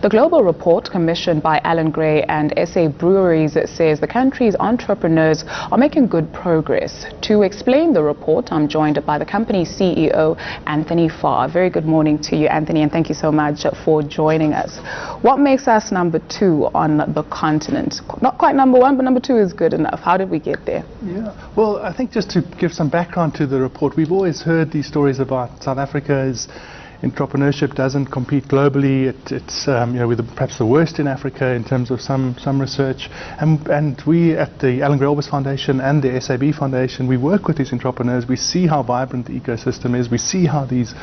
The global report commissioned by Allan Gray and SA Breweries says the country's entrepreneurs are making good progress. To explain the report, I'm joined by the company's CEO, Anthony Farr. Very good morning to you, Anthony, and thank you so much for joining us. What makes us number 2 on the continent? Not quite number 1, but number 2 is good enough. How did we get there? Yeah, well, I think just to give some background to the report, we've always heard these stories about South Africa's entrepreneurship doesn't compete globally. It's we're perhaps the worst in Africa in terms of some research. And we at the Allan Gray Orbis Foundation and the SAB Foundation, we work with these entrepreneurs. We see how vibrant the ecosystem is. We see how these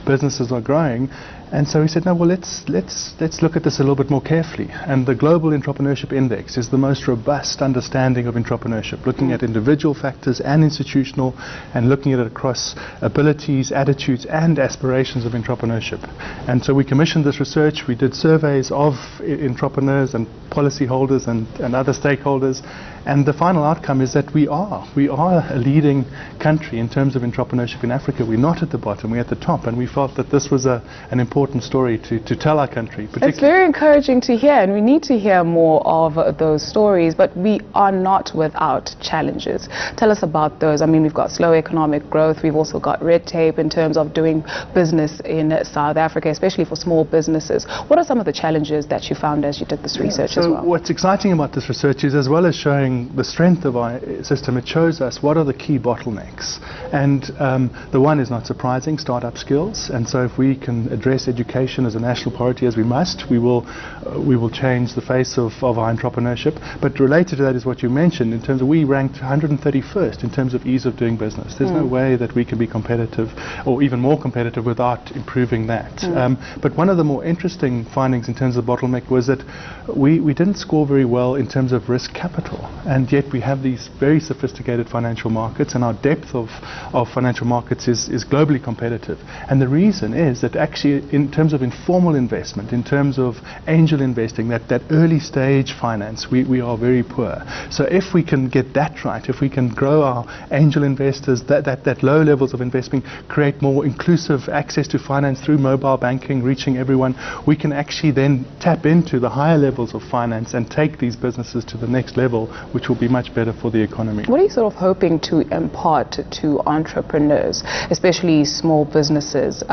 businesses are growing. And so we said, no, well, let's look at this a little bit more carefully. And the Global Entrepreneurship Index is the most robust understanding of entrepreneurship, looking at individual factors and institutional, and looking at it across abilities, attitudes, and aspirations of entrepreneurship. And so we commissioned this research. We did surveys of entrepreneurs and policyholders and other stakeholders. And the final outcome is that we are a leading country in terms of entrepreneurship in Africa. We're not at the bottom, we're at the top, and we felt that this was an important story to tell our country. It's very encouraging to hear, and we need to hear more of those stories, but we are not without challenges. Tell us about those. I mean, we've got slow economic growth, we've also got red tape in terms of doing business in South Africa, especially for small businesses. What are some of the challenges that you found as you did this research as well? What's exciting about this research is, as well as showing the strength of our system, it shows us what are the key bottlenecks. And the one is not surprising, startup skills. And so if we can address education as a national priority, as we must, we will change the face of our entrepreneurship. But related to that is what you mentioned, in terms of we ranked 131st in terms of ease of doing business. There's no way that we can be competitive or even more competitive without improving that. But one of the more interesting findings in terms of bottleneck was that we didn't score very well in terms of risk capital. And yet we have these very sophisticated financial markets, and our depth of financial markets is globally competitive. And the reason is that actually in terms of informal investment, in terms of angel investing, that early stage finance, we are very poor. So if we can get that right, if we can grow our angel investors, that low levels of investment, create more inclusive access to finance through mobile banking, reaching everyone, we can actually then tap into the higher levels of finance and take these businesses to the next level, which will be much better for the economy. What are you sort of hoping to impart to entrepreneurs, especially small businesses,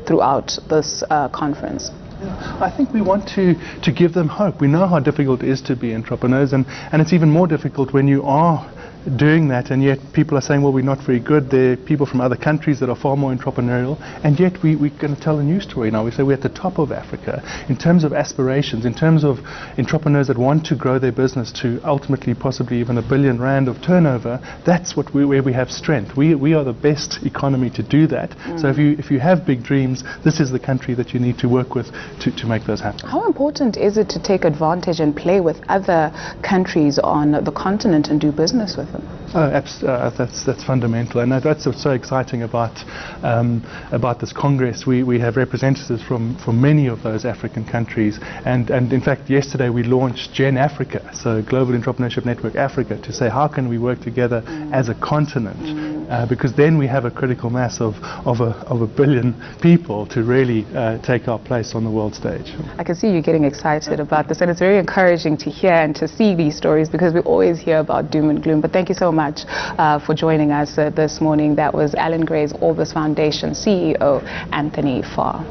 throughout this conference? I think we want to give them hope. We know how difficult it is to be entrepreneurs, and it's even more difficult when you are doing that, and yet people are saying, well, we're not very good. There are people from other countries that are far more entrepreneurial, and yet we're going to tell a new story now. We say we're at the top of Africa in terms of aspirations, in terms of entrepreneurs that want to grow their business to ultimately possibly even R1 billion of turnover. That's where we have strength. We are the best economy to do that. So if you have big dreams, this is the country that you need to work with to make those happen. How important is it to take advantage and play with other countries on the continent and do business with them? That's fundamental, and that's what's so exciting about this Congress. We have representatives from many of those African countries, and in fact yesterday we launched Gen Africa, so Global Entrepreneurship Network Africa, to say how can we work together as a continent, because then we have a critical mass of R1 billion people to really take our place on the world stage. I can see you getting excited about this, and it's very encouraging to hear and to see these stories, because we always hear about doom and gloom. But thank you so much for joining us this morning. That was Allan Gray's Orbis Foundation CEO, Anthony Farr.